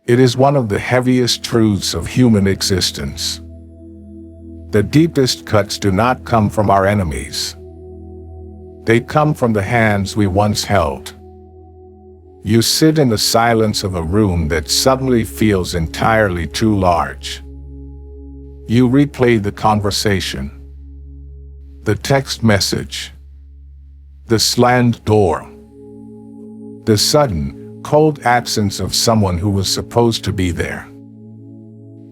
It is one of the heaviest truths of human existence. The deepest cuts do not come from our enemies. They come from the hands we once held. You sit in the silence of a room that suddenly feels entirely too large. You replay the conversation, the text message, the slammed door, the sudden, cold absence of someone who was supposed to be there.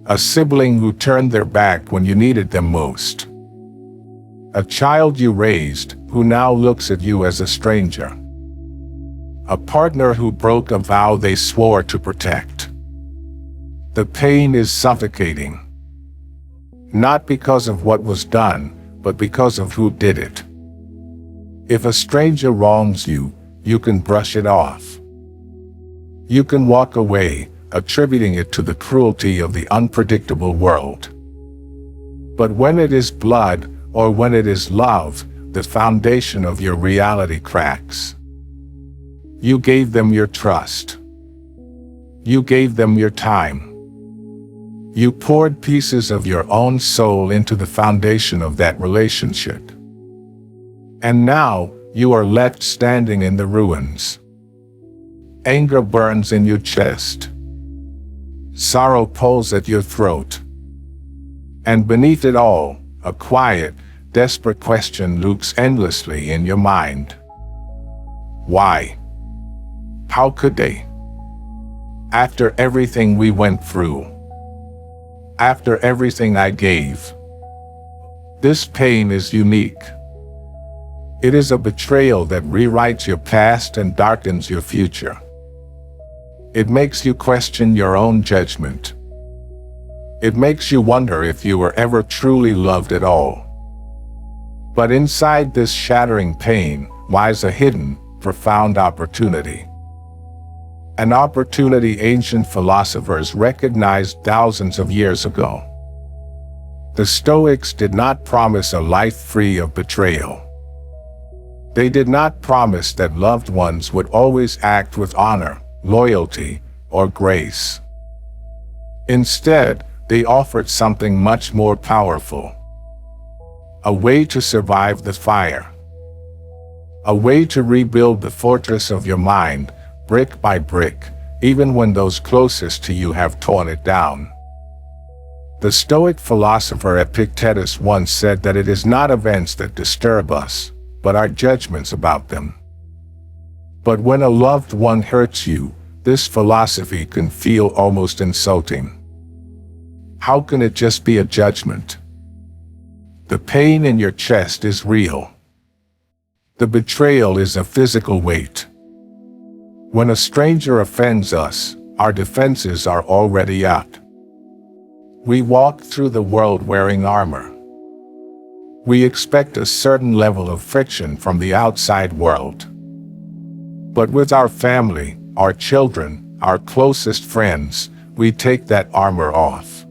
A sibling who turned their back when you needed them most. A child you raised who now looks at you as a stranger. A partner who broke a vow they swore to protect. The pain is suffocating. Not because of what was done, but because of who did it. If a stranger wrongs you, you can brush it off. You can walk away, attributing it to the cruelty of the unpredictable world. But when it is blood, or when it is love, the foundation of your reality cracks. You gave them your trust. You gave them your time. You poured pieces of your own soul into the foundation of that relationship. And now, you are left standing in the ruins. Anger burns in your chest. Sorrow pulls at your throat. And beneath it all, a quiet, desperate question loops endlessly in your mind. Why? How could they? After everything we went through. After everything I gave. This pain is unique. It is a betrayal that rewrites your past and darkens your future. It makes you question your own judgment. It makes you wonder if you were ever truly loved at all. But inside this shattering pain lies a hidden, profound opportunity. An opportunity ancient philosophers recognized thousands of years ago. The Stoics did not promise a life free of betrayal. They did not promise that loved ones would always act with honor, loyalty, or grace. Instead, they offered something much more powerful. A way to survive the fire. A way to rebuild the fortress of your mind, brick by brick, even when those closest to you have torn it down. The Stoic philosopher Epictetus once said that it is not events that disturb us, but our judgments about them. But when a loved one hurts you, this philosophy can feel almost insulting. How can it just be a judgment? The pain in your chest is real. The betrayal is a physical weight. When a stranger offends us, our defenses are already up. We walk through the world wearing armor. We expect a certain level of friction from the outside world. But with our family, our children, our closest friends, we take that armor off.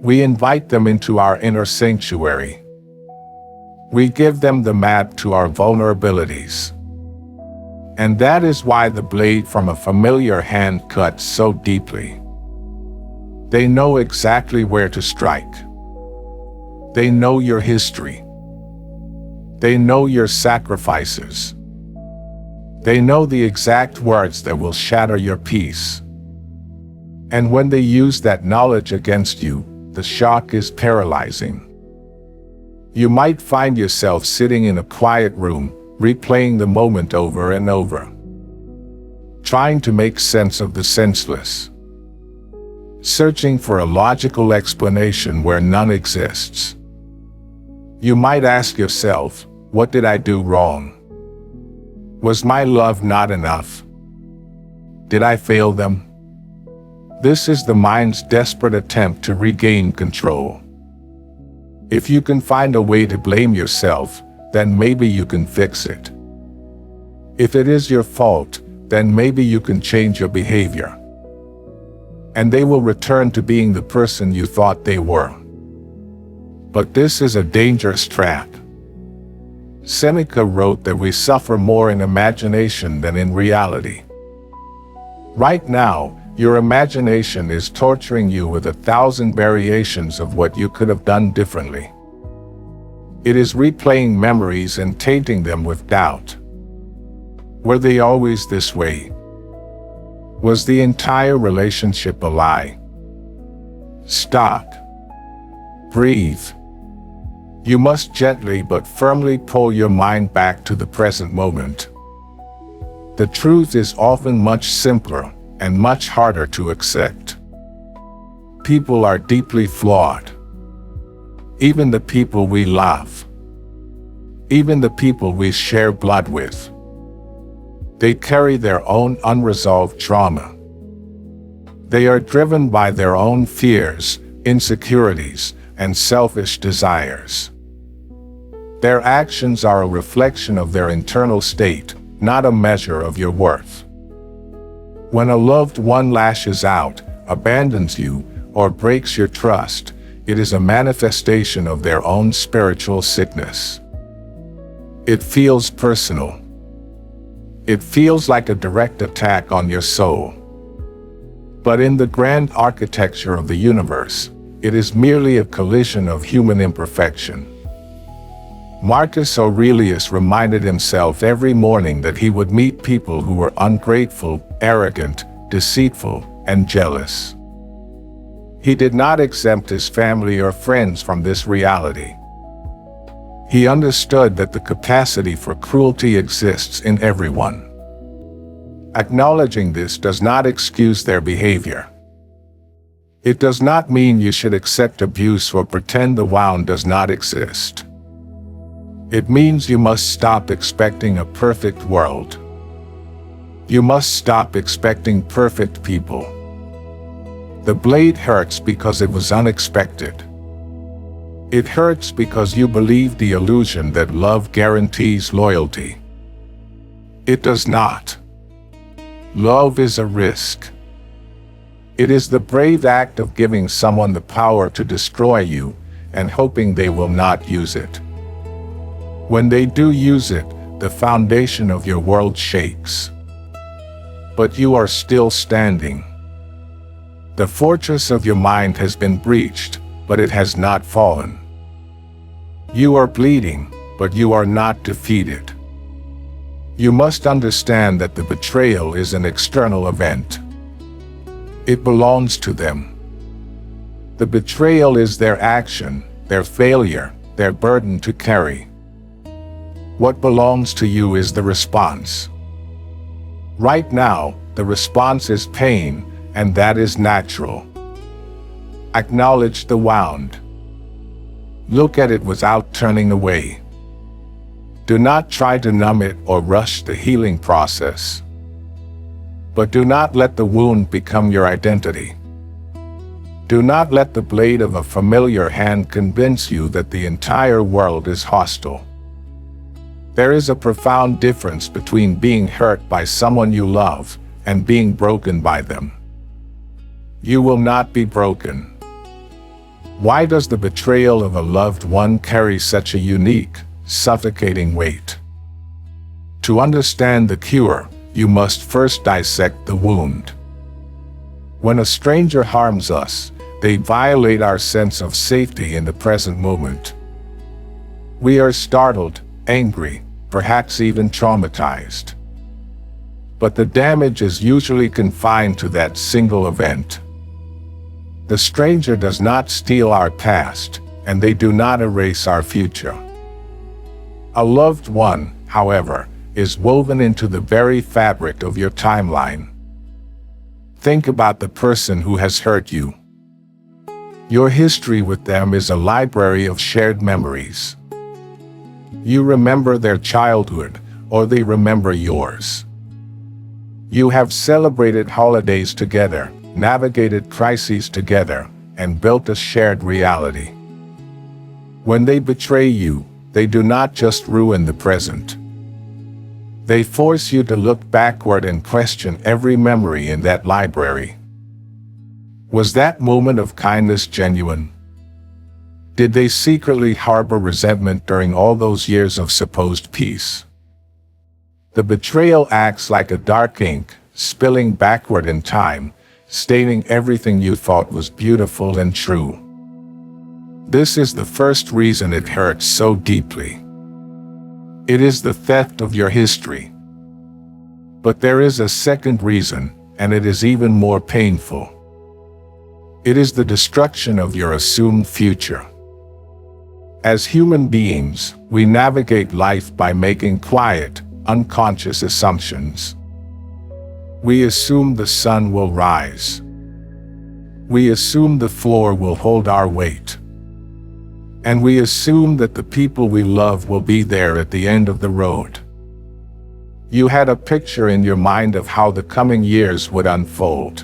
We invite them into our inner sanctuary. We give them the map to our vulnerabilities. And that is why the blade from a familiar hand cuts so deeply. They know exactly where to strike. They know your history. They know your sacrifices. They know the exact words that will shatter your peace. And when they use that knowledge against you, the shock is paralyzing. You might find yourself sitting in a quiet room, replaying the moment over and over, trying to make sense of the senseless, searching for a logical explanation where none exists. You might ask yourself, what did I do wrong? Was my love not enough? Did I fail them? This is the mind's desperate attempt to regain control. If you can find a way to blame yourself, then maybe you can fix it. If it is your fault, then maybe you can change your behavior. And they will return to being the person you thought they were. But this is a dangerous trap. Seneca wrote that we suffer more in imagination than in reality. Right now, Your imagination is torturing you with 1,000 variations of what you could have done differently. It is replaying memories and tainting them with doubt. Were they always this way? Was the entire relationship a lie? Stop. Breathe. You must gently but firmly pull your mind back to the present moment. The truth is often much simpler and much harder to accept. People are deeply flawed. Even the people we love. Even the people we share blood with. They carry their own unresolved trauma. They are driven by their own fears, insecurities, and selfish desires. Their actions are a reflection of their internal state, not a measure of your worth. When a loved one lashes out, abandons you, or breaks your trust, it is a manifestation of their own spiritual sickness. It feels personal. It feels like a direct attack on your soul. But in the grand architecture of the universe, it is merely a collision of human imperfection. Marcus Aurelius reminded himself every morning that he would meet people who were ungrateful, arrogant, deceitful, and jealous. He did not exempt his family or friends from this reality. He understood that the capacity for cruelty exists in everyone. Acknowledging this does not excuse their behavior. It does not mean you should accept abuse or pretend the wound does not exist. It means you must stop expecting a perfect world. You must stop expecting perfect people. The blade hurts because it was unexpected. It hurts because you believe the illusion that love guarantees loyalty. It does not. Love is a risk. It is the brave act of giving someone the power to destroy you and hoping they will not use it. When they do use it, the foundation of your world shakes. But you are still standing. The fortress of your mind has been breached, but it has not fallen. You are bleeding, but you are not defeated. You must understand that the betrayal is an external event. It belongs to them. The betrayal is their action, their failure, their burden to carry. What belongs to you is the response. Right now, the response is pain, and that is natural. Acknowledge the wound. Look at it without turning away. Do not try to numb it or rush the healing process. But do not let the wound become your identity. Do not let the blade of a familiar hand convince you that the entire world is hostile. There is a profound difference between being hurt by someone you love and being broken by them. You will not be broken. Why does the betrayal of a loved one carry such a unique, suffocating weight? To understand the cure, you must first dissect the wound. When a stranger harms us, they violate our sense of safety in the present moment. We are startled, angry, perhaps even traumatized. But the damage is usually confined to that single event. The stranger does not steal our past, and they do not erase our future. A loved one, however, is woven into the very fabric of your timeline. Think about the person who has hurt you. Your history with them is a library of shared memories. You remember their childhood, or they remember yours. You have celebrated holidays together, navigated crises together, and built a shared reality. When they betray you, they do not just ruin the present. They force you to look backward and question every memory in that library. Was that moment of kindness genuine? Did they secretly harbor resentment during all those years of supposed peace? The betrayal acts like a dark ink, spilling backward in time, stating everything you thought was beautiful and true. This is the first reason it hurts so deeply. It is the theft of your history. But there is a second reason, and it is even more painful. It is the destruction of your assumed future. As human beings, we navigate life by making quiet, unconscious assumptions. We assume the sun will rise. We assume the floor will hold our weight. And we assume that the people we love will be there at the end of the road. You had a picture in your mind of how the coming years would unfold.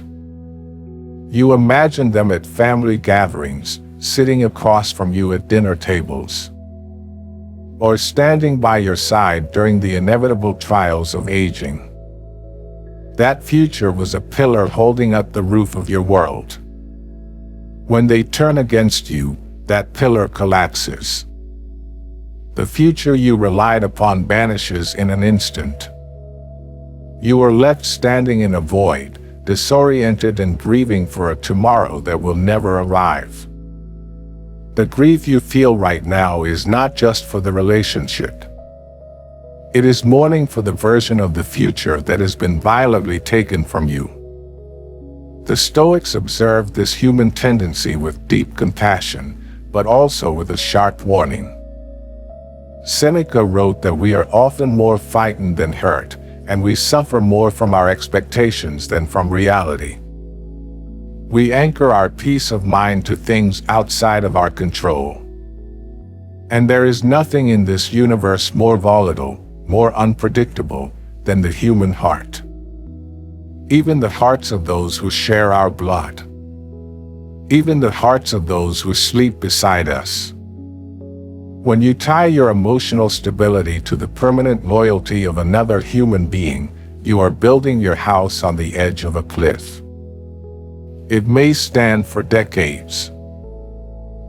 You imagined them at family gatherings, sitting across from you at dinner tables, or standing by your side during the inevitable trials of aging. That future was a pillar holding up the roof of your world. When they turn against you, that pillar collapses. The future you relied upon vanishes in an instant. You are left standing in a void, disoriented and grieving for a tomorrow that will never arrive. The grief you feel right now is not just for the relationship. It is mourning for the version of the future that has been violently taken from you. The Stoics observed this human tendency with deep compassion, but also with a sharp warning. Seneca wrote that we are often more frightened than hurt, and we suffer more from our expectations than from reality. We anchor our peace of mind to things outside of our control. And there is nothing in this universe more volatile, more unpredictable, than the human heart. Even the hearts of those who share our blood. Even the hearts of those who sleep beside us. When you tie your emotional stability to the permanent loyalty of another human being, you are building your house on the edge of a cliff. It may stand for decades.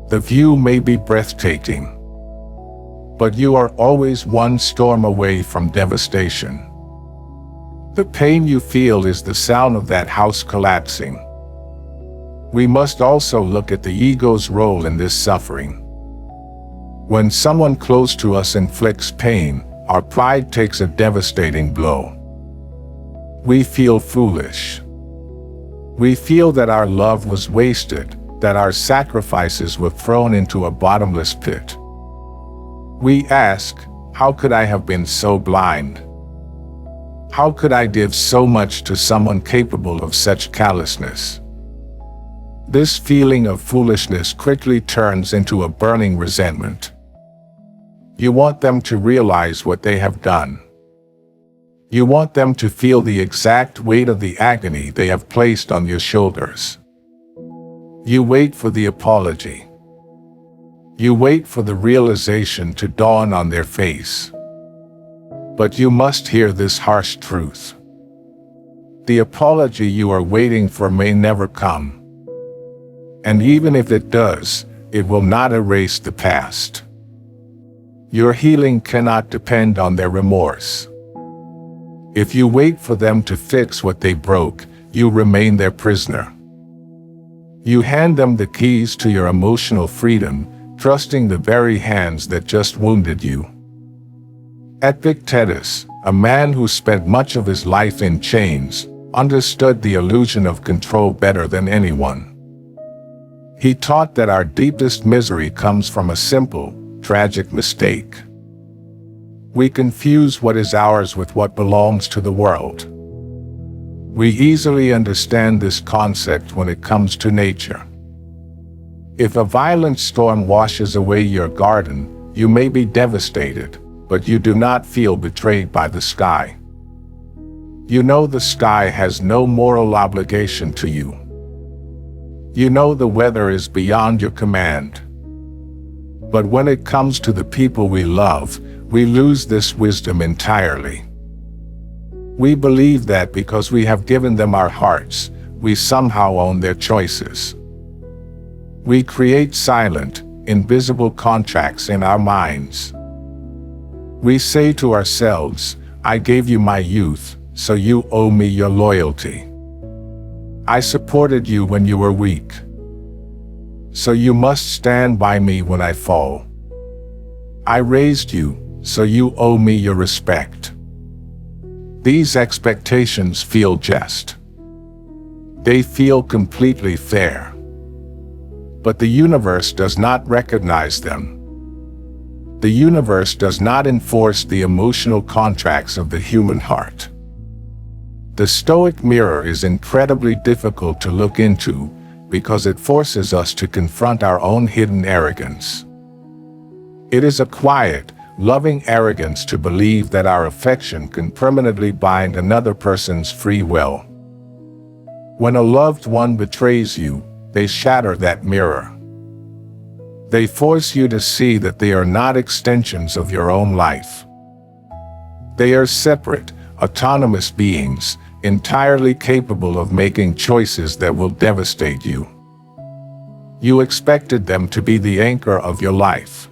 The view may be breathtaking. But you are always one storm away from devastation. The pain you feel is the sound of that house collapsing. We must also look at the ego's role in this suffering. When someone close to us inflicts pain, our pride takes a devastating blow. We feel foolish. We feel that our love was wasted, that our sacrifices were thrown into a bottomless pit. We ask, how could I have been so blind? How could I give so much to someone capable of such callousness? This feeling of foolishness quickly turns into a burning resentment. You want them to realize what they have done. You want them to feel the exact weight of the agony they have placed on your shoulders. You wait for the apology. You wait for the realization to dawn on their face. But you must hear this harsh truth. The apology you are waiting for may never come. And even if it does, it will not erase the past. Your healing cannot depend on their remorse. If you wait for them to fix what they broke, you remain their prisoner. You hand them the keys to your emotional freedom, trusting the very hands that just wounded you. Epictetus, a man who spent much of his life in chains, understood the illusion of control better than anyone. He taught that our deepest misery comes from a simple, tragic mistake. We confuse what is ours with what belongs to the world. We easily understand this concept when it comes to nature. If a violent storm washes away your garden, you may be devastated, but you do not feel betrayed by the sky. You know the sky has no moral obligation to you. You know the weather is beyond your command. But when it comes to the people we love, we lose this wisdom entirely. We believe that because we have given them our hearts, we somehow own their choices. We create silent, invisible contracts in our minds. We say to ourselves, I gave you my youth, so you owe me your loyalty. I supported you when you were weak. So you must stand by me when I fall. I raised you, so you owe me your respect. These expectations feel just. They feel completely fair. But the universe does not recognize them. The universe does not enforce the emotional contracts of the human heart. The Stoic mirror is incredibly difficult to look into because it forces us to confront our own hidden arrogance. It is a quiet, loving arrogance to believe that our affection can permanently bind another person's free will. When a loved one betrays you, they shatter that mirror. They force you to see that they are not extensions of your own life. They are separate, autonomous beings, entirely capable of making choices that will devastate you. You expected them to be the anchor of your life.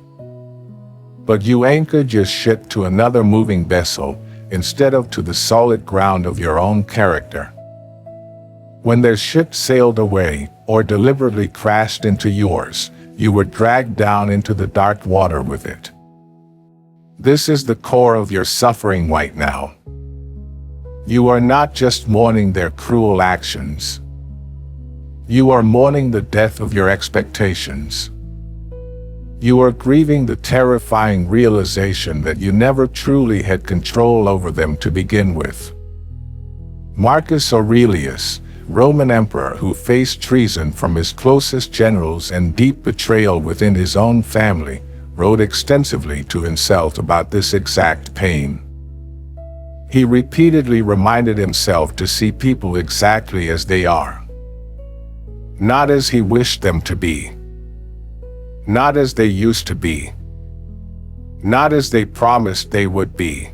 But you anchored your ship to another moving vessel instead of to the solid ground of your own character. When their ship sailed away or deliberately crashed into yours, you were dragged down into the dark water with it. This is the core of your suffering right now. You are not just mourning their cruel actions. You are mourning the death of your expectations. You are grieving the terrifying realization that you never truly had control over them to begin with. Marcus Aurelius, Roman emperor who faced treason from his closest generals and deep betrayal within his own family, wrote extensively to himself about this exact pain. He repeatedly reminded himself to see people exactly as they are. Not as he wished them to be. Not as they used to be. Not as they promised they would be.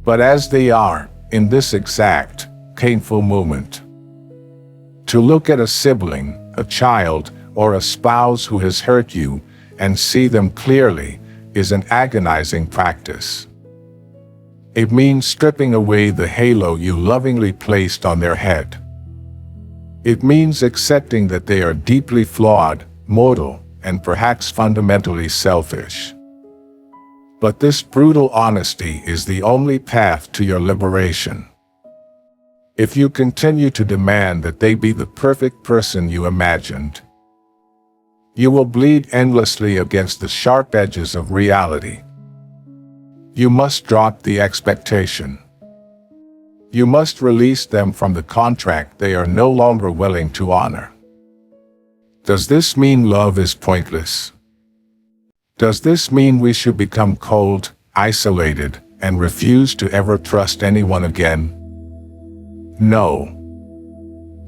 But as they are, in this exact, painful moment. To look at a sibling, a child, or a spouse who has hurt you, and see them clearly, is an agonizing practice. It means stripping away the halo you lovingly placed on their head. It means accepting that they are deeply flawed, mortal, and perhaps fundamentally selfish. But this brutal honesty is the only path to your liberation. If you continue to demand that they be the perfect person you imagined, you will bleed endlessly against the sharp edges of reality. You must drop the expectation. You must release them from the contract they are no longer willing to honor. Does this mean love is pointless? Does this mean we should become cold, isolated, and refuse to ever trust anyone again? No.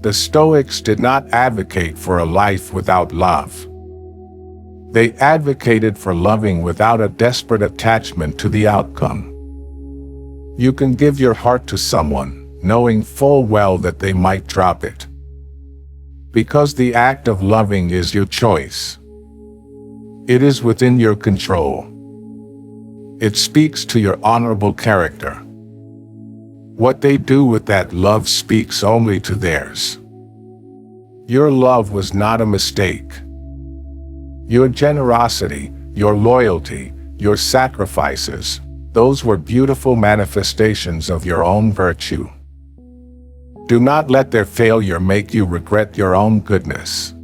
The Stoics did not advocate for a life without love. They advocated for loving without a desperate attachment to the outcome. You can give your heart to someone, knowing full well that they might drop it. Because the act of loving is your choice. It is within your control. It speaks to your honorable character. What they do with that love speaks only to theirs. Your love was not a mistake. Your generosity, your loyalty, your sacrifices, those were beautiful manifestations of your own virtue. Do not let their failure make you regret your own goodness.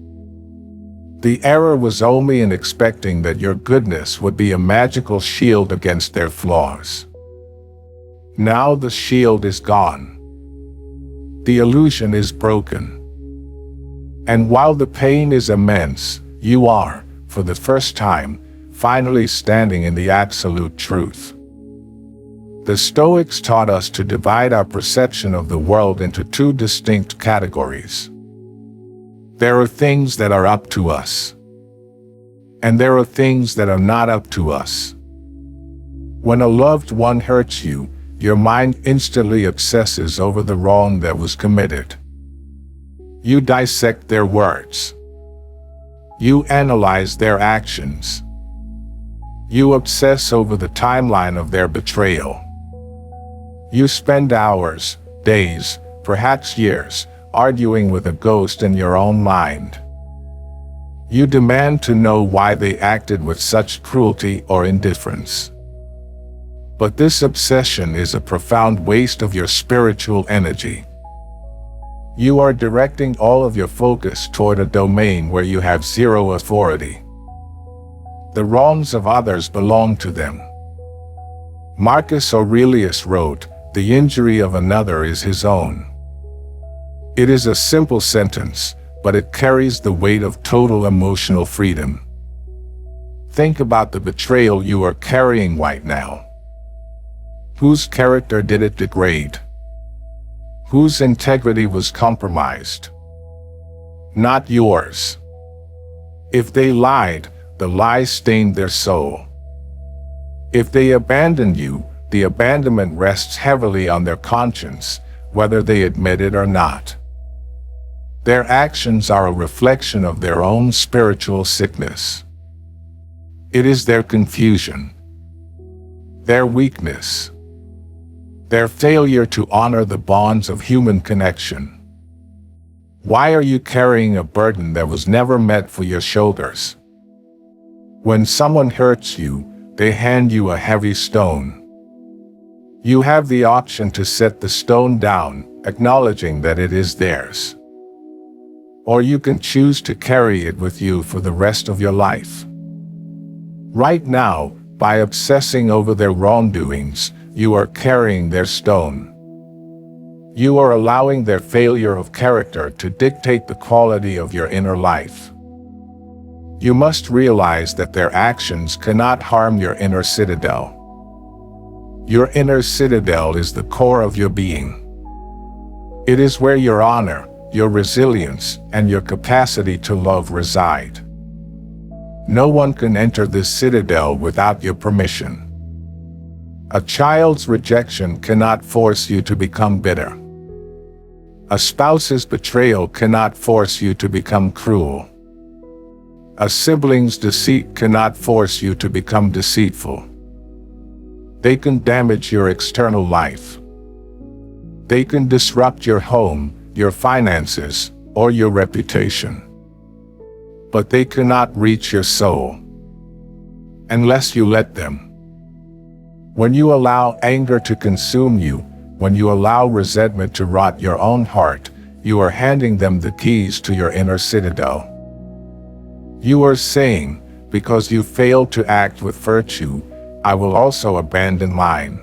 The error was only in expecting that your goodness would be a magical shield against their flaws. Now the shield is gone. The illusion is broken. And while the pain is immense, you are, for the first time, finally standing in the absolute truth. The Stoics taught us to divide our perception of the world into two distinct categories. There are things that are up to us. And there are things that are not up to us. When a loved one hurts you, your mind instantly obsesses over the wrong that was committed. You dissect their words. You analyze their actions. You obsess over the timeline of their betrayal. You spend hours, days, perhaps years, arguing with a ghost in your own mind. You demand to know why they acted with such cruelty or indifference. But this obsession is a profound waste of your spiritual energy. You are directing all of your focus toward a domain where you have zero authority. The wrongs of others belong to them. Marcus Aurelius wrote, "The injury of another is his own." It is a simple sentence, but it carries the weight of total emotional freedom. Think about the betrayal you are carrying right now. Whose character did it degrade? Whose integrity was compromised? Not yours. If they lied, the lies stained their soul. If they abandoned you, the abandonment rests heavily on their conscience, whether they admit it or not. Their actions are a reflection of their own spiritual sickness. It is their confusion, their weakness, their failure to honor the bonds of human connection. Why are you carrying a burden that was never meant for your shoulders? When someone hurts you, they hand you a heavy stone. You have the option to set the stone down, acknowledging that it is theirs. Or you can choose to carry it with you for the rest of your life. Right now, by obsessing over their wrongdoings, you are carrying their stone. You are allowing their failure of character to dictate the quality of your inner life. You must realize that their actions cannot harm your inner citadel. Your inner citadel is the core of your being. It is where your honor, your resilience, and your capacity to love reside. No one can enter this citadel without your permission. A child's rejection cannot force you to become bitter. A spouse's betrayal cannot force you to become cruel. A sibling's deceit cannot force you to become deceitful. They can damage your external life. They can disrupt your home, your finances, or your reputation. But they cannot reach your soul unless you let them. When you allow anger to consume you, when you allow resentment to rot your own heart, you are handing them the keys to your inner citadel. You are saying, because you failed to act with virtue, I will also abandon mine.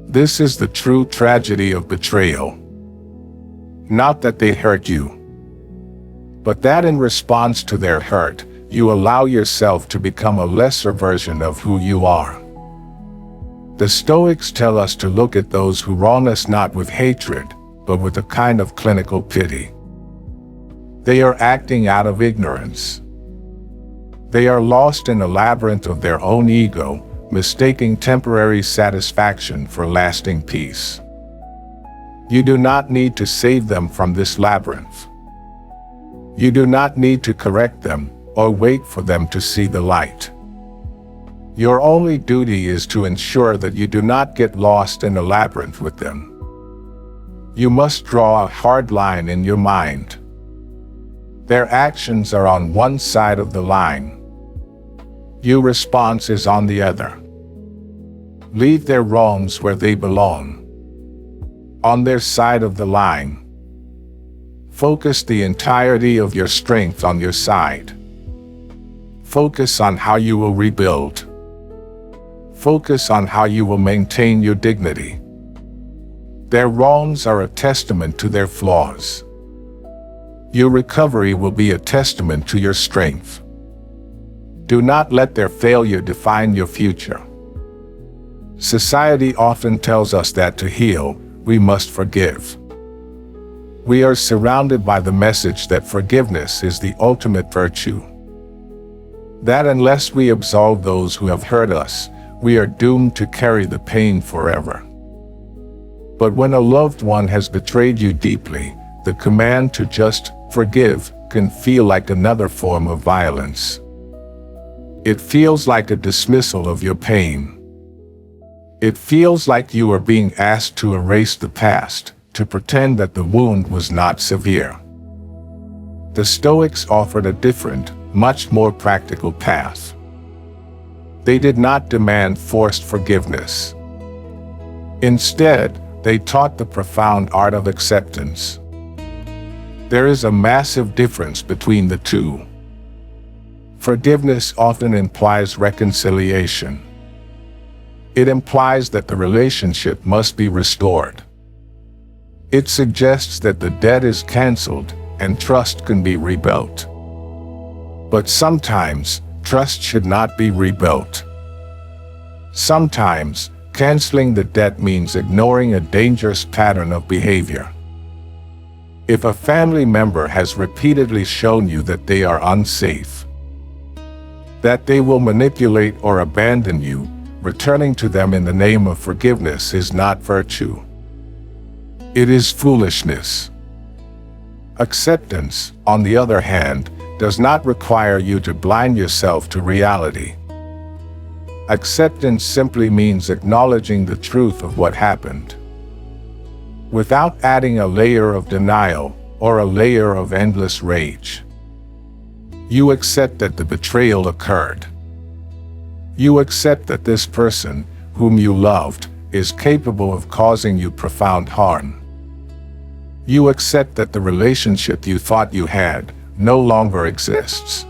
This is the true tragedy of betrayal. Not that they hurt you, but that in response to their hurt, you allow yourself to become a lesser version of who you are. The Stoics tell us to look at those who wrong us not with hatred, but with a kind of clinical pity. They are acting out of ignorance. They are lost in a labyrinth of their own ego, mistaking temporary satisfaction for lasting peace. You do not need to save them from this labyrinth. You do not need to correct them or wait for them to see the light. Your only duty is to ensure that you do not get lost in a labyrinth with them. You must draw a hard line in your mind. Their actions are on one side of the line. Your response is on the other. Leave their wrongs where they belong, on their side of the line. Focus the entirety of your strength on your side. Focus on how you will rebuild. Focus on how you will maintain your dignity. Their wrongs are a testament to their flaws. Your recovery will be a testament to your strength. Do not let their failure define your future. Society often tells us that to heal, we must forgive. We are surrounded by the message that forgiveness is the ultimate virtue. That unless we absolve those who have hurt us, we are doomed to carry the pain forever. But when a loved one has betrayed you deeply, the command to just forgive can feel like another form of violence. It feels like a dismissal of your pain. It feels like you are being asked to erase the past, to pretend that the wound was not severe. The Stoics offered a different, much more practical path. They did not demand forced forgiveness. Instead, they taught the profound art of acceptance. There is a massive difference between the two. Forgiveness often implies reconciliation. It implies that the relationship must be restored. It suggests that the debt is canceled and trust can be rebuilt. But sometimes, trust should not be rebuilt. Sometimes, canceling the debt means ignoring a dangerous pattern of behavior. If a family member has repeatedly shown you that they are unsafe, that they will manipulate or abandon you, returning to them in the name of forgiveness is not virtue. It is foolishness. Acceptance, on the other hand, does not require you to blind yourself to reality. Acceptance simply means acknowledging the truth of what happened, without adding a layer of denial or a layer of endless rage. You accept that the betrayal occurred. You accept that this person, whom you loved, is capable of causing you profound harm. You accept that the relationship you thought you had no longer exists.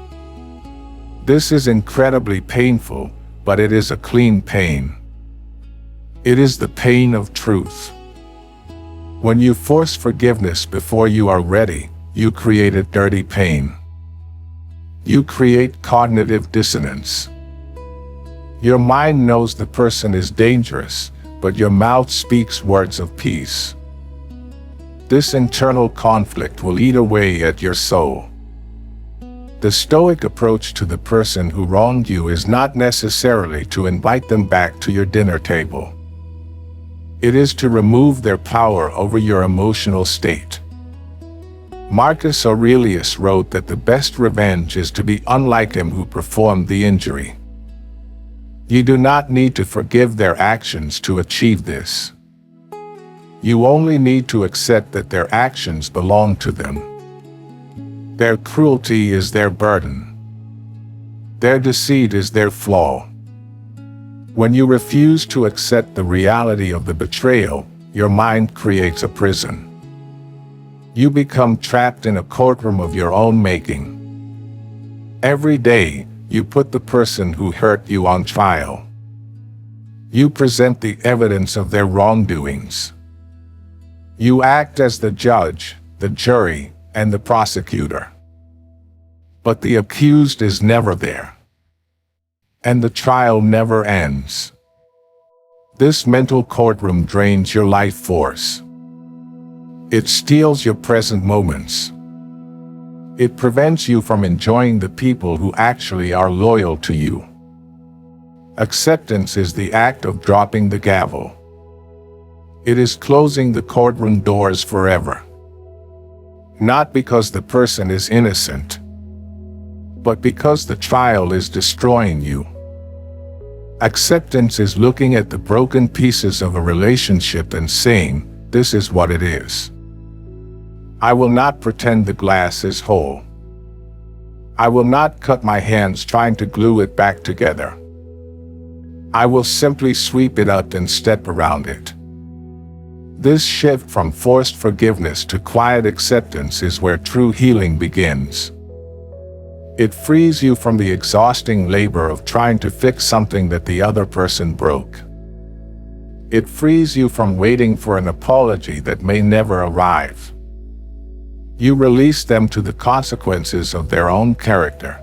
This is incredibly painful, but it is a clean pain. It is the pain of truth. When you force forgiveness before you are ready, you create a dirty pain. You create cognitive dissonance. Your mind knows the person is dangerous, but your mouth speaks words of peace. This internal conflict will eat away at your soul. The Stoic approach to the person who wronged you is not necessarily to invite them back to your dinner table. It is to remove their power over your emotional state. Marcus Aurelius wrote that the best revenge is to be unlike him who performed the injury. You do not need to forgive their actions to achieve this. You only need to accept that their actions belong to them. Their cruelty is their burden. Their deceit is their flaw. When you refuse to accept the reality of the betrayal, your mind creates a prison. You become trapped in a courtroom of your own making. Every day, you put the person who hurt you on trial. You present the evidence of their wrongdoings. You act as the judge, the jury, and the prosecutor. But the accused is never there. And the trial never ends. This mental courtroom drains your life force. It steals your present moments. It prevents you from enjoying the people who actually are loyal to you. Acceptance is the act of dropping the gavel. It is closing the courtroom doors forever. Not because the person is innocent, but because the trial is destroying you. Acceptance is looking at the broken pieces of a relationship and saying, "This is what it is. I will not pretend the glass is whole. I will not cut my hands trying to glue it back together. I will simply sweep it up and step around it." This shift from forced forgiveness to quiet acceptance is where true healing begins. It frees you from the exhausting labor of trying to fix something that the other person broke. It frees you from waiting for an apology that may never arrive. You release them to the consequences of their own character.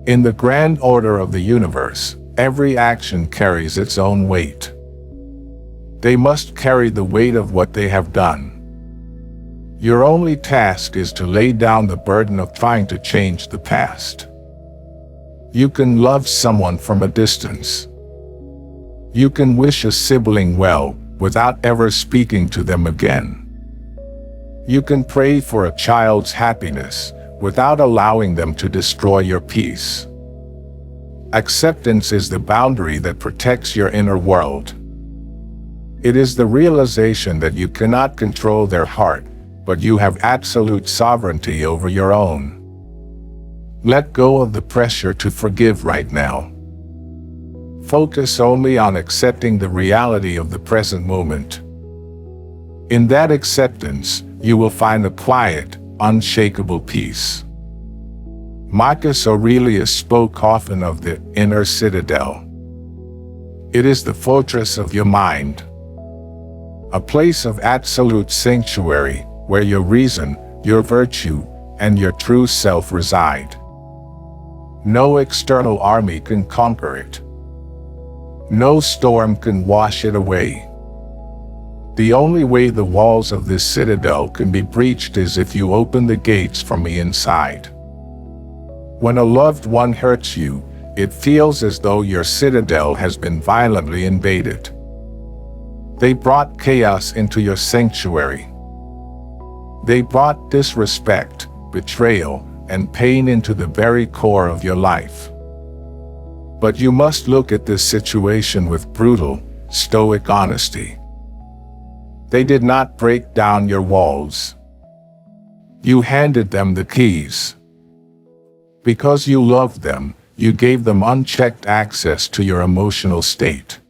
In the grand order of the universe, every action carries its own weight. They must carry the weight of what they have done. Your only task is to lay down the burden of trying to change the past. You can love someone from a distance. You can wish a sibling well without ever speaking to them again. You can pray for a child's happiness without allowing them to destroy your peace. Acceptance is the boundary that protects your inner world. It is the realization that you cannot control their heart, but you have absolute sovereignty over your own. Let go of the pressure to forgive right now. Focus only on accepting the reality of the present moment. In that acceptance, you will find a quiet, unshakable peace. Marcus Aurelius spoke often of the inner citadel. It is the fortress of your mind, a place of absolute sanctuary where your reason, your virtue, and your true self reside. No external army can conquer it. No storm can wash it away. The only way the walls of this citadel can be breached is if you open the gates from the inside. When a loved one hurts you, it feels as though your citadel has been violently invaded. They brought chaos into your sanctuary. They brought disrespect, betrayal, and pain into the very core of your life. But you must look at this situation with brutal, stoic honesty. They did not break down your walls. You handed them the keys. Because you loved them, you gave them unchecked access to your emotional state.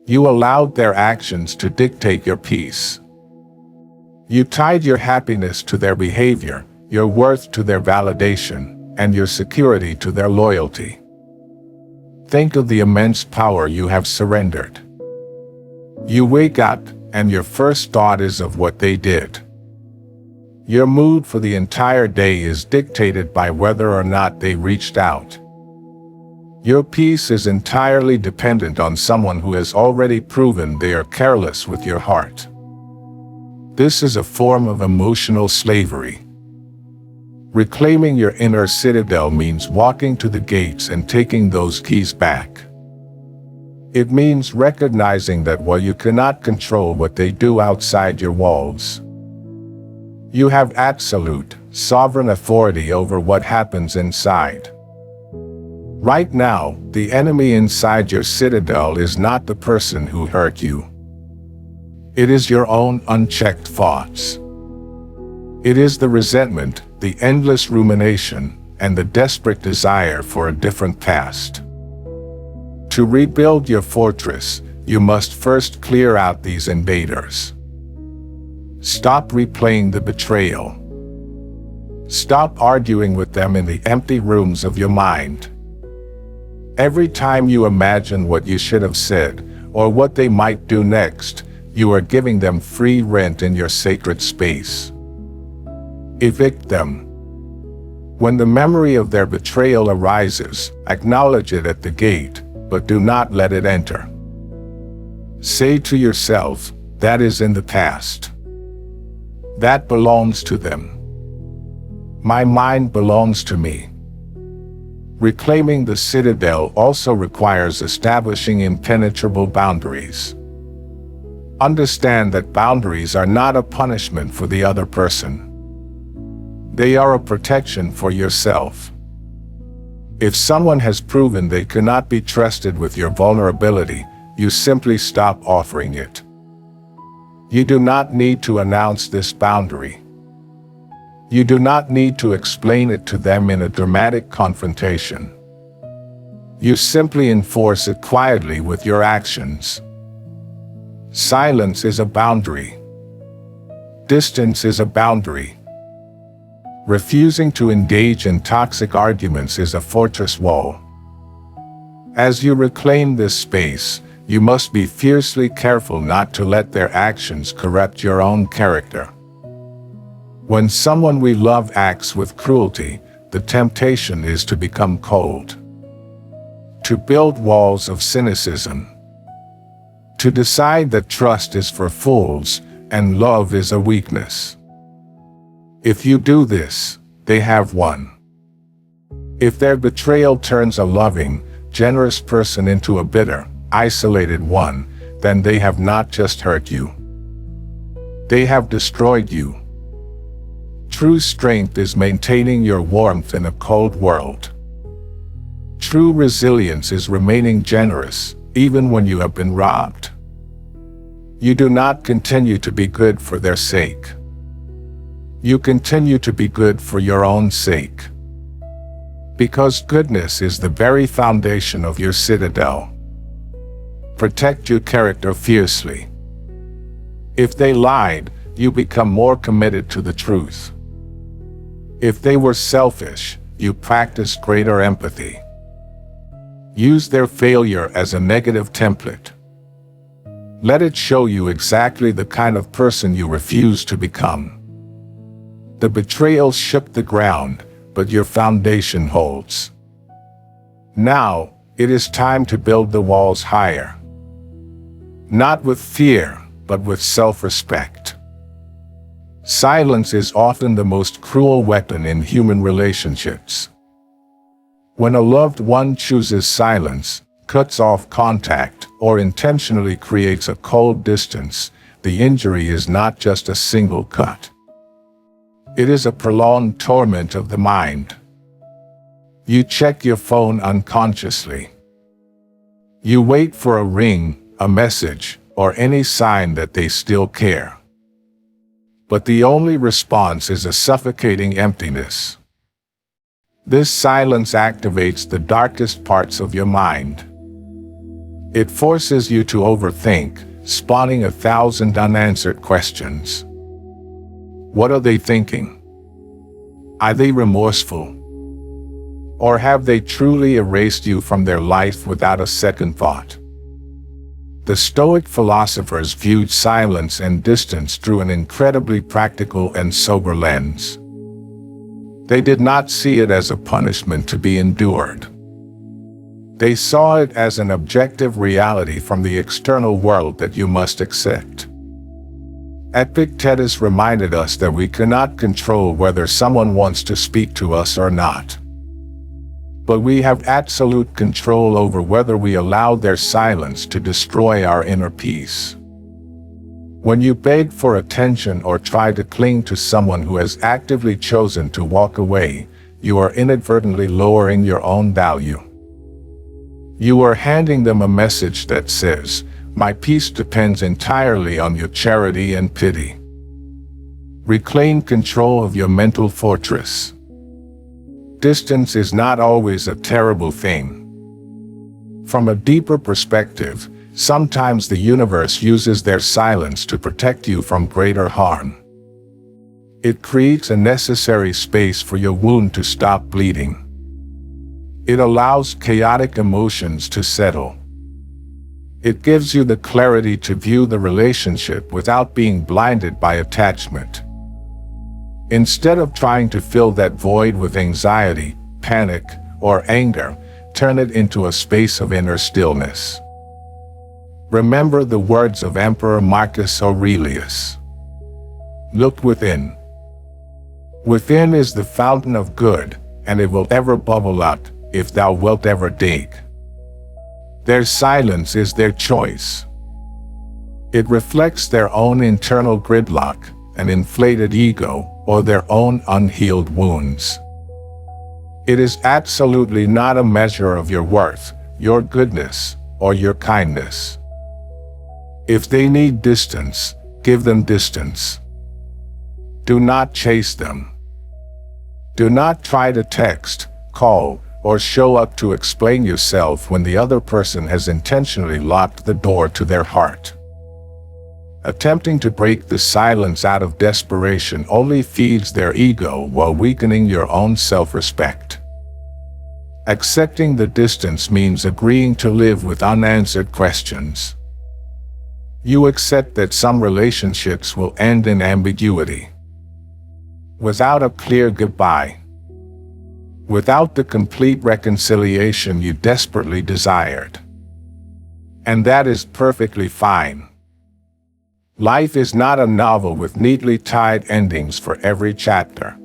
You allowed their actions to dictate your peace. You tied your happiness to their behavior, your worth to their validation, and your security to their loyalty. Think of the immense power you have surrendered. You wake up, and your first thought is of what they did. Your mood for the entire day is dictated by whether or not they reached out. Your peace is entirely dependent on someone who has already proven they are careless with your heart. This is a form of emotional slavery. Reclaiming your inner citadel means walking to the gates and taking those keys back. It means recognizing that while you cannot control what they do outside your walls, you have absolute, sovereign authority over what happens inside. Right now, the enemy inside your citadel is not the person who hurt you. It is your own unchecked thoughts. It is the resentment, the endless rumination, and the desperate desire for a different past. To rebuild your fortress, you must first clear out these invaders. Stop replaying the betrayal. Stop arguing with them in the empty rooms of your mind. Every time you imagine what you should have said, or what they might do next, you are giving them free rent in your sacred space. Evict them. When the memory of their betrayal arises, acknowledge it at the gate, but do not let it enter. Say to yourself, that is in the past. That belongs to them. My mind belongs to me. Reclaiming the citadel also requires establishing impenetrable boundaries. Understand that boundaries are not a punishment for the other person. They are a protection for yourself. If someone has proven they cannot be trusted with your vulnerability, you simply stop offering it. You do not need to announce this boundary. You do not need to explain it to them in a dramatic confrontation. You simply enforce it quietly with your actions. Silence is a boundary. Distance is a boundary. Refusing to engage in toxic arguments is a fortress wall. As you reclaim this space, you must be fiercely careful not to let their actions corrupt your own character. When someone we love acts with cruelty, the temptation is to become cold, to build walls of cynicism, to decide that trust is for fools and love is a weakness. If you do this, they have won. If their betrayal turns a loving, generous person into a bitter, isolated one, then they have not just hurt you. They have destroyed you. True strength is maintaining your warmth in a cold world. True resilience is remaining generous, even when you have been robbed. You do not continue to be good for their sake. You continue to be good for your own sake. Because goodness is the very foundation of your citadel. Protect your character fiercely. If they lied, you become more committed to the truth. If they were selfish, you practice greater empathy. Use their failure as a negative template. Let it show you exactly the kind of person you refuse to become. The betrayal shook the ground, but your foundation holds. Now, it is time to build the walls higher. Not with fear, but with self-respect. Silence is often the most cruel weapon in human relationships. When a loved one chooses silence, cuts off contact, or intentionally creates a cold distance, the injury is not just a single cut. It is a prolonged torment of the mind. You check your phone unconsciously. You wait for a ring, a message, or any sign that they still care. But the only response is a suffocating emptiness. This silence activates the darkest parts of your mind. It forces you to overthink, spawning 1,000 unanswered questions. What are they thinking? Are they remorseful? Or have they truly erased you from their life without a second thought? The Stoic philosophers viewed silence and distance through an incredibly practical and sober lens. They did not see it as a punishment to be endured. They saw it as an objective reality from the external world that you must accept. Epictetus reminded us that we cannot control whether someone wants to speak to us or not. But we have absolute control over whether we allow their silence to destroy our inner peace. When you beg for attention or try to cling to someone who has actively chosen to walk away, you are inadvertently lowering your own value. You are handing them a message that says, "My peace depends entirely on your charity and pity." Reclaim control of your mental fortress. Distance is not always a terrible thing. From a deeper perspective, sometimes the universe uses their silence to protect you from greater harm. It creates a necessary space for your wound to stop bleeding. It allows chaotic emotions to settle. It gives you the clarity to view the relationship without being blinded by attachment. Instead of trying to fill that void with anxiety, panic, or anger, turn it into a space of inner stillness. Remember the words of Emperor Marcus Aurelius. Look within. Within is the fountain of good, and it will ever bubble out, if thou wilt ever dig. Their silence is their choice. It reflects their own internal gridlock, an inflated ego, or their own unhealed wounds. It is absolutely not a measure of your worth, your goodness, or your kindness. If they need distance, give them distance. Do not chase them. Do not try to text, call, or show up to explain yourself when the other person has intentionally locked the door to their heart. Attempting to break the silence out of desperation only feeds their ego while weakening your own self-respect. Accepting the distance means agreeing to live with unanswered questions. You accept that some relationships will end in ambiguity. Without a clear goodbye. Without the complete reconciliation you desperately desired. And that is perfectly fine. Life is not a novel with neatly tied endings for every chapter.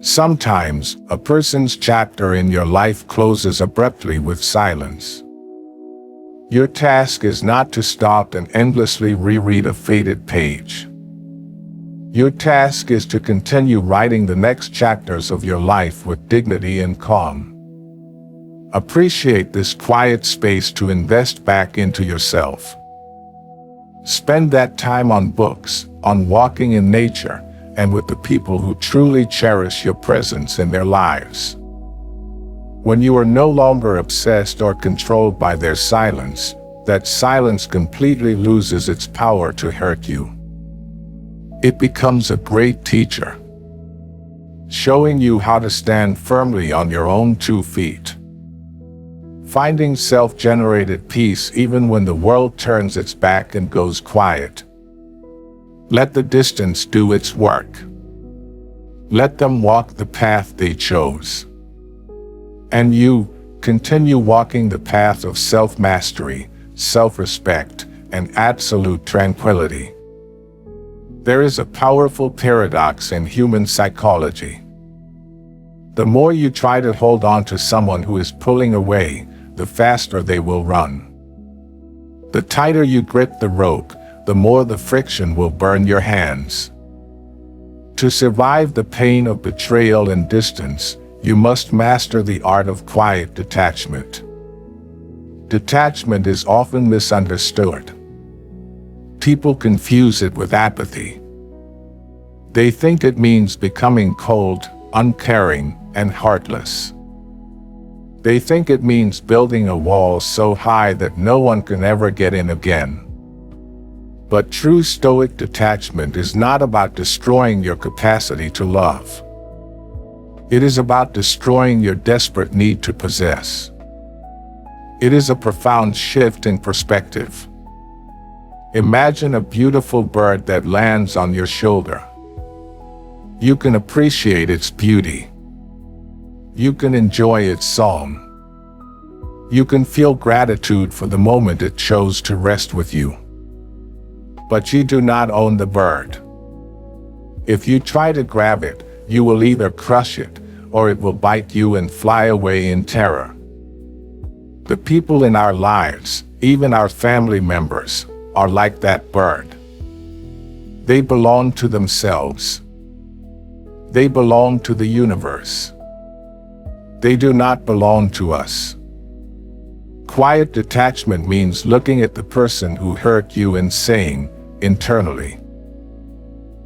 Sometimes, a person's chapter in your life closes abruptly with silence. Your task is not to stop and endlessly reread a faded page. Your task is to continue writing the next chapters of your life with dignity and calm. Appreciate this quiet space to invest back into yourself. Spend that time on books, on walking in nature, and with the people who truly cherish your presence in their lives. When you are no longer obsessed or controlled by their silence, that silence completely loses its power to hurt you. It becomes a great teacher, showing you how to stand firmly on your own 2 feet. Finding self-generated peace even when the world turns its back and goes quiet. Let the distance do its work. Let them walk the path they chose. And you, continue walking the path of self-mastery, self-respect, and absolute tranquility. There is a powerful paradox in human psychology. The more you try to hold on to someone who is pulling away, the faster they will run. The tighter you grip the rope, the more the friction will burn your hands. To survive the pain of betrayal and distance, you must master the art of quiet detachment. Detachment is often misunderstood. People confuse it with apathy. They think it means becoming cold, uncaring, and heartless. They think it means building a wall so high that no one can ever get in again. But true Stoic detachment is not about destroying your capacity to love. It is about destroying your desperate need to possess. It is a profound shift in perspective. Imagine a beautiful bird that lands on your shoulder. You can appreciate its beauty. You can enjoy its song. You can feel gratitude for the moment it chose to rest with you. But you do not own the bird. If you try to grab it, you will either crush it, or it will bite you and fly away in terror. The people in our lives, even our family members, are like that bird. They belong to themselves. They belong to the universe. They do not belong to us. Quiet detachment means looking at the person who hurt you and saying, internally,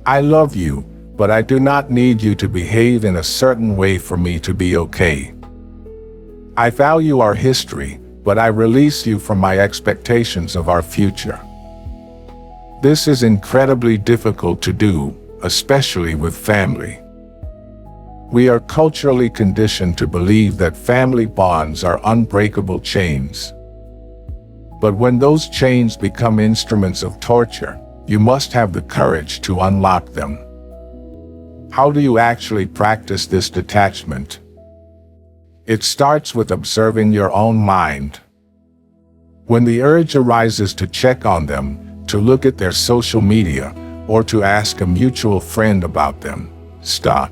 I love you, but I do not need you to behave in a certain way for me to be okay. I value our history, but I release you from my expectations of our future. This is incredibly difficult to do, especially with family. We are culturally conditioned to believe that family bonds are unbreakable chains. But when those chains become instruments of torture, you must have the courage to unlock them. How do you actually practice this detachment? It starts with observing your own mind. When the urge arises to check on them, to look at their social media, or to ask a mutual friend about them, stop.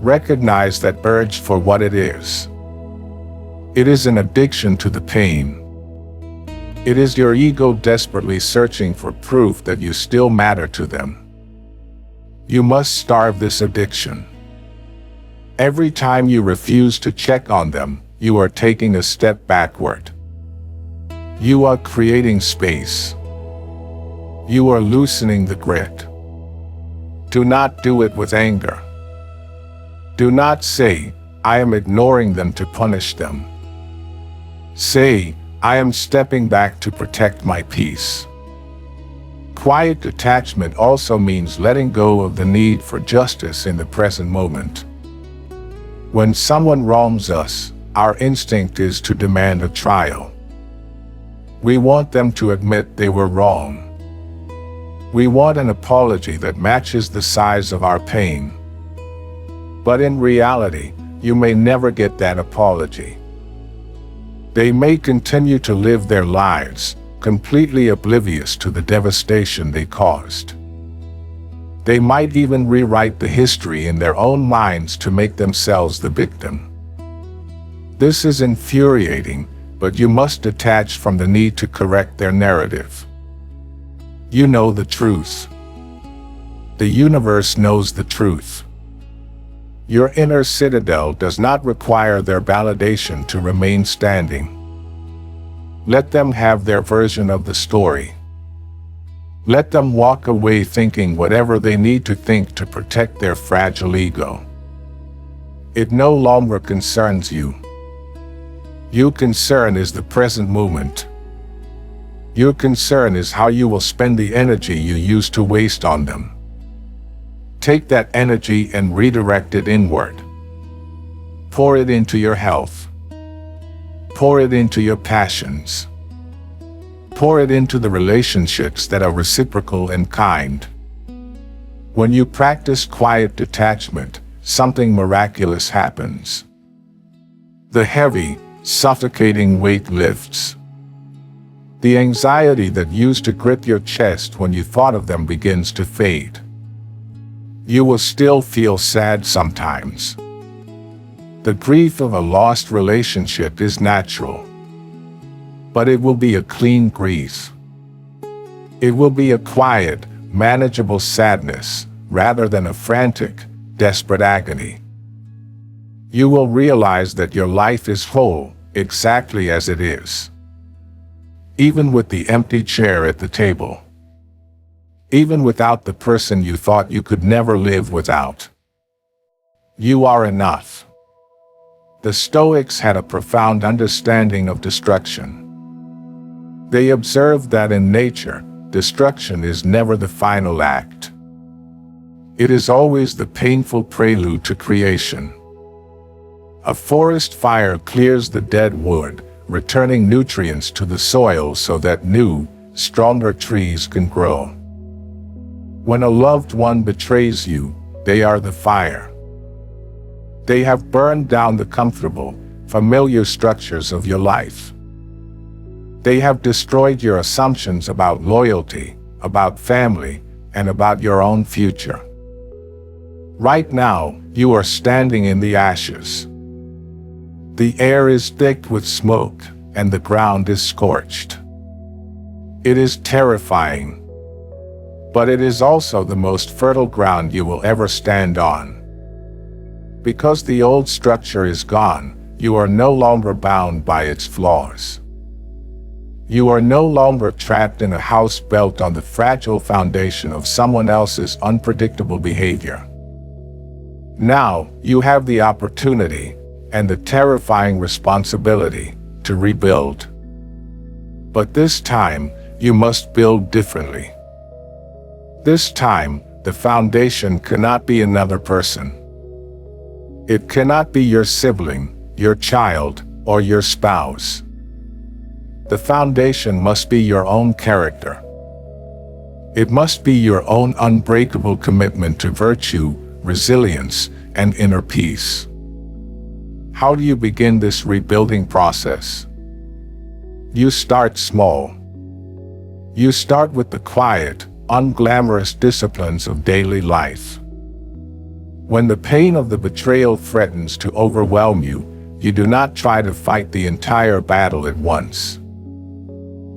Recognize that urge for what it is. It is an addiction to the pain. It is your ego desperately searching for proof that you still matter to them. You must starve this addiction. Every time you refuse to check on them, you are taking a step backward. You are creating space. You are loosening the grip. Do not do it with anger. Do not say, I am ignoring them to punish them. Say, I am stepping back to protect my peace. Quiet detachment also means letting go of the need for justice in the present moment. When someone wrongs us, our instinct is to demand a trial. We want them to admit they were wrong. We want an apology that matches the size of our pain. But in reality, you may never get that apology. They may continue to live their lives, completely oblivious to the devastation they caused. They might even rewrite the history in their own minds to make themselves the victim. This is infuriating, but you must detach from the need to correct their narrative. You know the truth. The universe knows the truth. Your inner citadel does not require their validation to remain standing. Let them have their version of the story. Let them walk away thinking whatever they need to think to protect their fragile ego. It no longer concerns you. Your concern is the present moment. Your concern is how you will spend the energy you used to waste on them. Take that energy and redirect it inward. Pour it into your health. Pour it into your passions. Pour it into the relationships that are reciprocal and kind. When you practice quiet detachment, something miraculous happens. The heavy, suffocating weight lifts. The anxiety that used to grip your chest when you thought of them begins to fade. You will still feel sad sometimes. The grief of a lost relationship is natural. But it will be a clean grief. It will be a quiet, manageable sadness, rather than a frantic, desperate agony. You will realize that your life is whole, exactly as it is. Even with the empty chair at the table. Even without the person you thought you could never live without. You are enough. The Stoics had a profound understanding of destruction. They observed that in nature, destruction is never the final act. It is always the painful prelude to creation. A forest fire clears the dead wood, returning nutrients to the soil so that new, stronger trees can grow. When a loved one betrays you, they are the fire. They have burned down the comfortable, familiar structures of your life. They have destroyed your assumptions about loyalty, about family, and about your own future. Right now, you are standing in the ashes. The air is thick with smoke, and the ground is scorched. It is terrifying. But it is also the most fertile ground you will ever stand on. Because the old structure is gone, you are no longer bound by its flaws. You are no longer trapped in a house built on the fragile foundation of someone else's unpredictable behavior. Now, you have the opportunity, and the terrifying responsibility, to rebuild. But this time, you must build differently. This time, the foundation cannot be another person. It cannot be your sibling, your child, or your spouse. The foundation must be your own character. It must be your own unbreakable commitment to virtue, resilience, and inner peace. How do you begin this rebuilding process? You start small. You start with the quiet, unglamorous disciplines of daily life. When the pain of the betrayal threatens to overwhelm you, you do not try to fight the entire battle at once.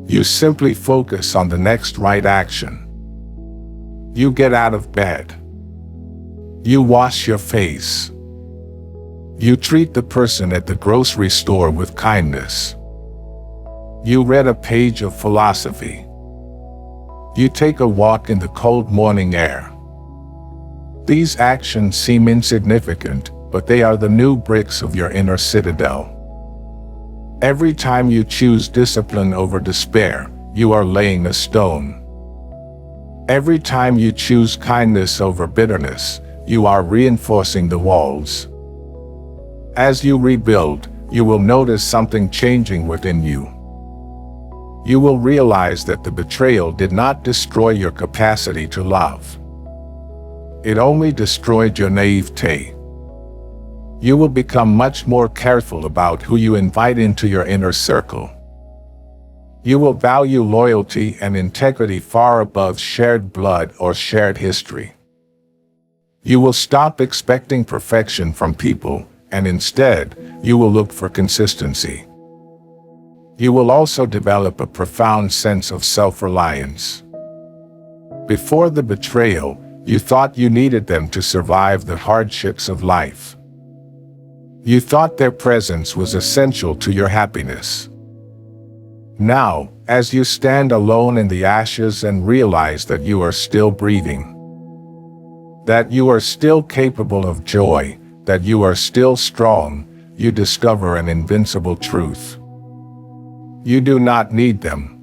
You simply focus on the next right action. You get out of bed. You wash your face. You treat the person at the grocery store with kindness. You read a page of philosophy. You take a walk in the cold morning air. These actions seem insignificant, but they are the new bricks of your inner citadel. Every time you choose discipline over despair, you are laying a stone. Every time you choose kindness over bitterness, you are reinforcing the walls. As you rebuild, you will notice something changing within you. You will realize that the betrayal did not destroy your capacity to love. It only destroyed your naivete. You will become much more careful about who you invite into your inner circle. You will value loyalty and integrity far above shared blood or shared history. You will stop expecting perfection from people, and instead, you will look for consistency. You will also develop a profound sense of self-reliance. Before the betrayal, you thought you needed them to survive the hardships of life. You thought their presence was essential to your happiness. Now, as you stand alone in the ashes and realize that you are still breathing, that you are still capable of joy, that you are still strong, you discover an invincible truth. You do not need them.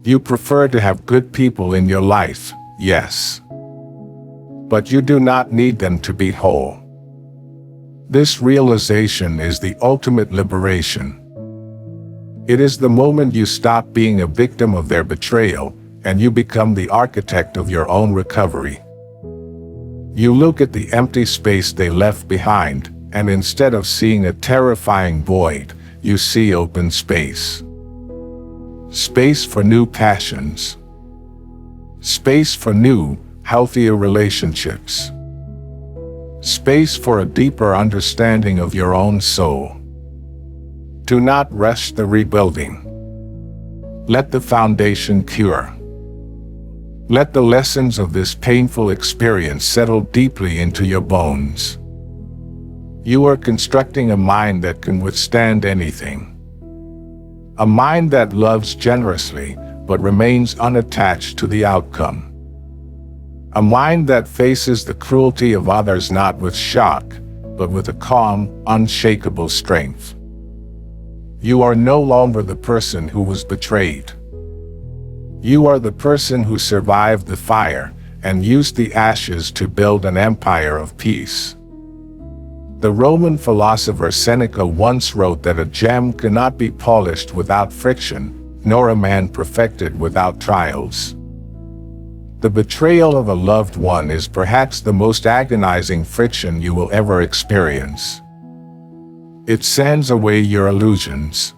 You prefer to have good people in your life, yes. But you do not need them to be whole. This realization is the ultimate liberation. It is the moment you stop being a victim of their betrayal, and you become the architect of your own recovery. You look at the empty space they left behind, and instead of seeing a terrifying void, you see open space. Space for new passions. Space for new, healthier relationships. Space for a deeper understanding of your own soul. Do not rush the rebuilding. Let the foundation cure. Let the lessons of this painful experience settle deeply into your bones. You are constructing a mind that can withstand anything. A mind that loves generously, but remains unattached to the outcome. A mind that faces the cruelty of others not with shock, but with a calm, unshakable strength. You are no longer the person who was betrayed. You are the person who survived the fire and used the ashes to build an empire of peace. The Roman philosopher Seneca once wrote that a gem cannot be polished without friction, nor a man perfected without trials. The betrayal of a loved one is perhaps the most agonizing friction you will ever experience. It sands away your illusions.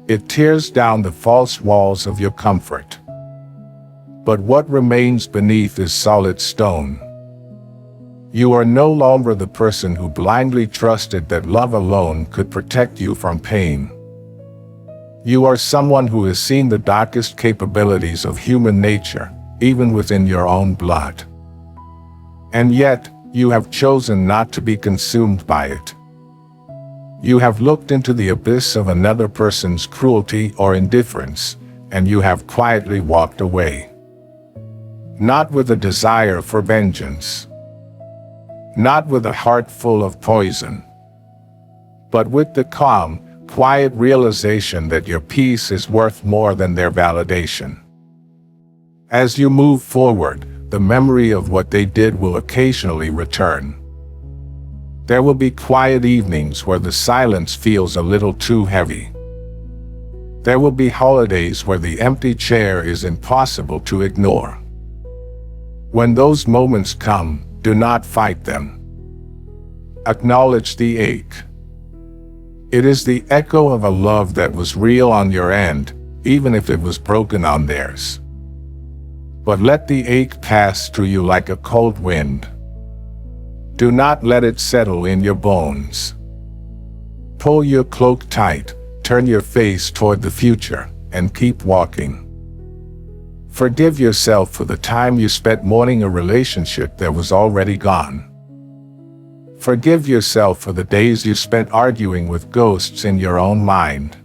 It tears down the false walls of your comfort. But what remains beneath is solid stone. You are no longer the person who blindly trusted that love alone could protect you from pain. You are someone who has seen the darkest capabilities of human nature, even within your own blood. And yet, you have chosen not to be consumed by it. You have looked into the abyss of another person's cruelty or indifference, and you have quietly walked away. Not with a desire for vengeance. Not with a heart full of poison. But with the calm, quiet realization that your peace is worth more than their validation. As you move forward, the memory of what they did will occasionally return. There will be quiet evenings where the silence feels a little too heavy. There will be holidays where the empty chair is impossible to ignore. When those moments come, do not fight them. Acknowledge the ache. It is the echo of a love that was real on your end, even if it was broken on theirs. But let the ache pass through you like a cold wind. Do not let it settle in your bones. Pull your cloak tight, turn your face toward the future, and keep walking. Forgive yourself for the time you spent mourning a relationship that was already gone. Forgive yourself for the days you spent arguing with ghosts in your own mind.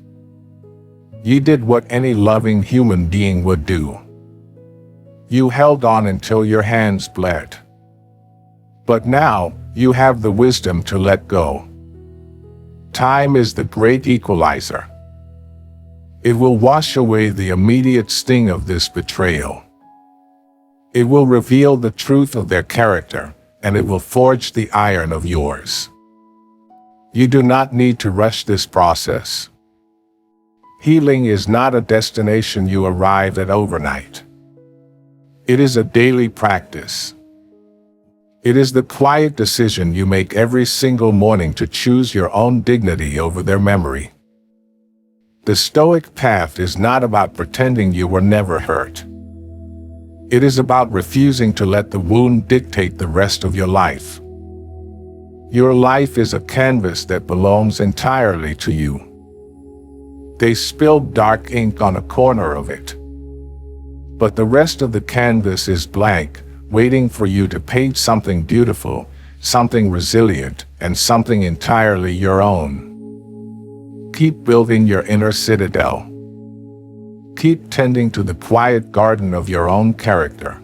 You did what any loving human being would do. You held on until your hands bled. But now, you have the wisdom to let go. Time is the great equalizer. It will wash away the immediate sting of this betrayal. It will reveal the truth of their character, and it will forge the iron of yours. You do not need to rush this process. Healing is not a destination you arrive at overnight. It is a daily practice. It is the quiet decision you make every single morning to choose your own dignity over their memory. The Stoic path is not about pretending you were never hurt. It is about refusing to let the wound dictate the rest of your life. Your life is a canvas that belongs entirely to you. They spilled dark ink on a corner of it. But the rest of the canvas is blank, waiting for you to paint something beautiful, something resilient, and something entirely your own. Keep building your inner citadel. Keep tending to the quiet garden of your own character.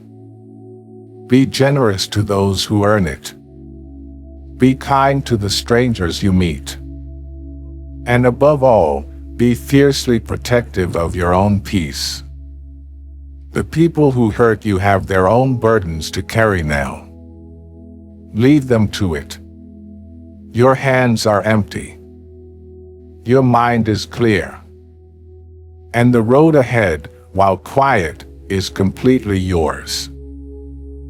Be generous to those who earn it. Be kind to the strangers you meet. And above all, be fiercely protective of your own peace. The people who hurt you have their own burdens to carry now. Leave them to it. Your hands are empty. Your mind is clear. And the road ahead, while quiet, is completely yours.